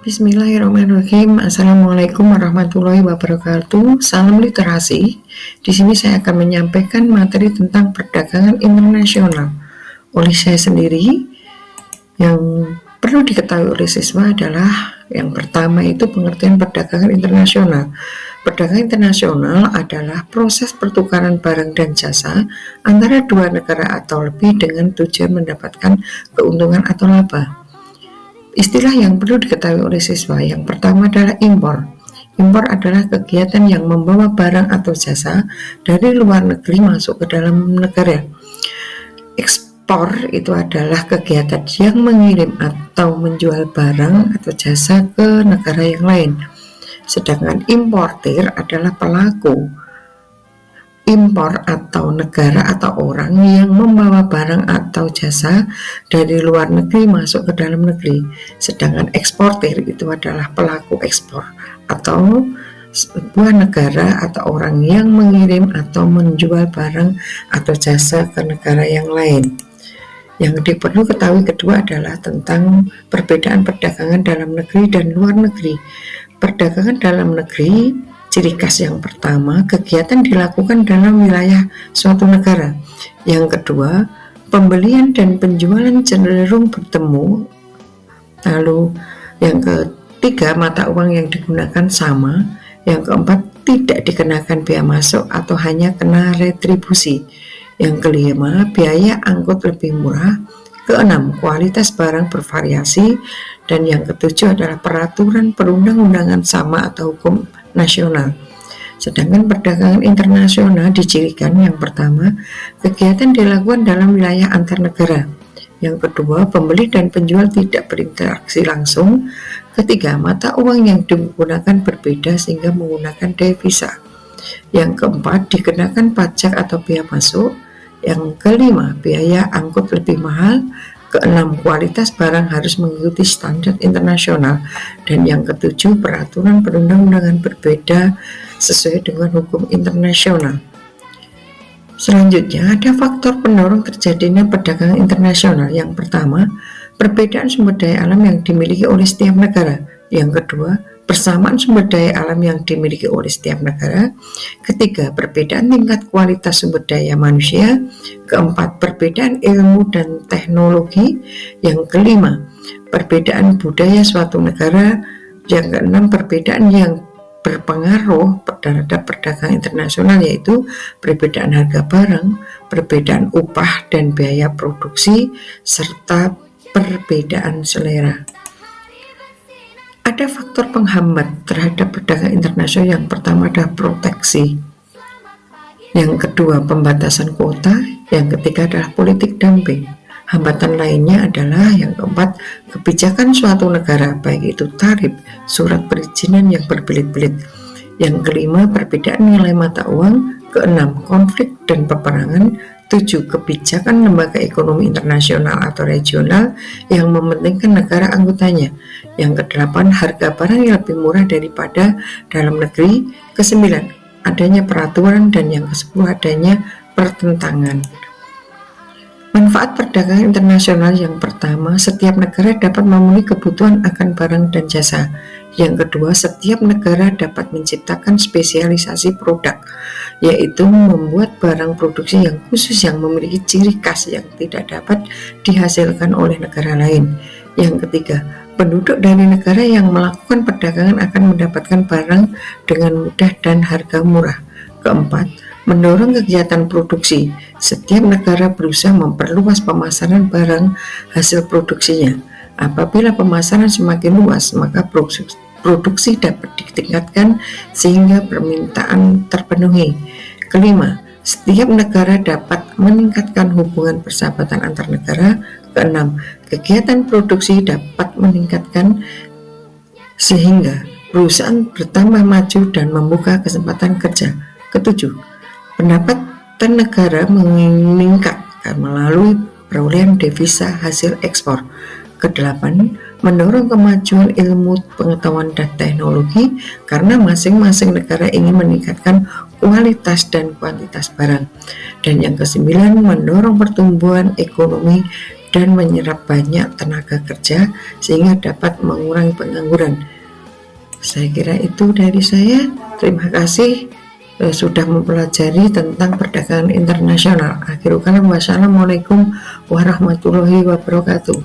Bismillahirrahmanirrahim. Assalamualaikum warahmatullahi wabarakatuh. Salam literasi. Di sini saya akan menyampaikan materi tentang perdagangan internasional. Oleh saya sendiri, yang perlu diketahui oleh siswa adalah yang pertama itu pengertian perdagangan internasional. Perdagangan internasional adalah proses pertukaran barang dan jasa antara dua negara atau lebih dengan tujuan mendapatkan keuntungan atau laba. Istilah yang perlu diketahui oleh siswa yang pertama adalah impor. Impor adalah kegiatan yang membawa barang atau jasa dari luar negeri masuk ke dalam negara. Ekspor itu adalah kegiatan yang mengirim atau menjual barang atau jasa ke negara yang lain. Sedangkan importir adalah pelaku impor atau negara atau orang yang membawa barang atau jasa dari luar negeri masuk ke dalam negeri. Sedangkan eksportir itu adalah pelaku ekspor atau sebuah negara atau orang yang mengirim atau menjual barang atau jasa ke negara yang lain. Yang perlu ketahui kedua adalah tentang perbedaan perdagangan dalam negeri dan luar negeri. Perdagangan dalam negeri, ciri khas yang pertama, kegiatan dilakukan dalam wilayah suatu negara. Yang kedua, pembelian dan penjualan cenderung bertemu. Lalu yang ketiga, mata uang yang digunakan sama. Yang keempat, tidak dikenakan biaya masuk atau hanya kena retribusi. Yang kelima, biaya angkut lebih murah. Keenam, kualitas barang bervariasi. Dan yang ketujuh adalah peraturan perundang-undangan sama atau hukum nasional. Sedangkan perdagangan internasional dicirikan yang pertama, kegiatan dilakukan dalam wilayah antar negara. Yang kedua, pembeli dan penjual tidak berinteraksi langsung. Ketiga, mata uang yang digunakan berbeda sehingga menggunakan devisa. Yang keempat, dikenakan pajak atau biaya masuk. Yang kelima, biaya angkut lebih mahal. Keenam, kualitas barang harus mengikuti standar internasional. Dan yang ketujuh, peraturan perundang-undangan berbeda sesuai dengan hukum internasional. Selanjutnya, ada faktor pendorong terjadinya perdagangan internasional. Yang pertama, perbedaan sumber daya alam yang dimiliki oleh setiap negara. Yang kedua, persamaan sumber daya alam yang dimiliki oleh setiap negara. Ketiga, perbedaan tingkat kualitas sumber daya manusia. Keempat, perbedaan ilmu dan teknologi. Yang kelima, perbedaan budaya suatu negara. Yang keenam, perbedaan yang berpengaruh terhadap perdagangan internasional, yaitu perbedaan harga barang, perbedaan upah dan biaya produksi, serta perbedaan selera. Ada faktor penghambat terhadap perdagangan internasional. Yang pertama adalah proteksi. Yang kedua, pembatasan kuota. Yang ketiga adalah politik dumping. Hambatan lainnya adalah yang keempat, kebijakan suatu negara, baik itu tarif, surat perizinan yang berbelit-belit. Yang kelima, perbedaan nilai mata uang. Keenam, konflik dan peperangan. 7. Kebijakan lembaga ekonomi internasional atau regional yang mementingkan negara anggotanya. Yang kedelapan, harga barang yang lebih murah daripada dalam negeri. Kesembilan, adanya peraturan. Dan yang kesepuluh, adanya pertentangan. Manfaat perdagangan internasional yang pertama, setiap negara dapat memenuhi kebutuhan akan barang dan jasa. Yang kedua, setiap negara dapat menciptakan spesialisasi produk, yaitu membuat barang produksi yang khusus yang memiliki ciri khas yang tidak dapat dihasilkan oleh negara lain. Yang ketiga, penduduk dari negara yang melakukan perdagangan akan mendapatkan barang dengan mudah dan harga murah. Keempat, mendorong kegiatan produksi. Setiap negara berusaha memperluas pemasaran barang hasil produksinya. Apabila pemasaran semakin luas, maka produksi dapat ditingkatkan sehingga permintaan terpenuhi. Kelima, setiap negara dapat meningkatkan hubungan persahabatan antar negara. Keenam, kegiatan produksi dapat meningkatkan sehingga perusahaan bertambah maju dan membuka kesempatan kerja. Ketujuh, pendapatan negara meningkat melalui perolehan devisa hasil ekspor. Kedelapan, mendorong kemajuan ilmu pengetahuan dan teknologi karena masing-masing negara ingin meningkatkan kualitas dan kuantitas barang. Dan yang kesembilan, mendorong pertumbuhan ekonomi dan menyerap banyak tenaga kerja sehingga dapat mengurangi pengangguran. Saya kira itu dari saya. Terima kasih sudah mempelajari tentang perdagangan internasional. Akhirul kalam, wassalamualaikum warahmatullahi wabarakatuh.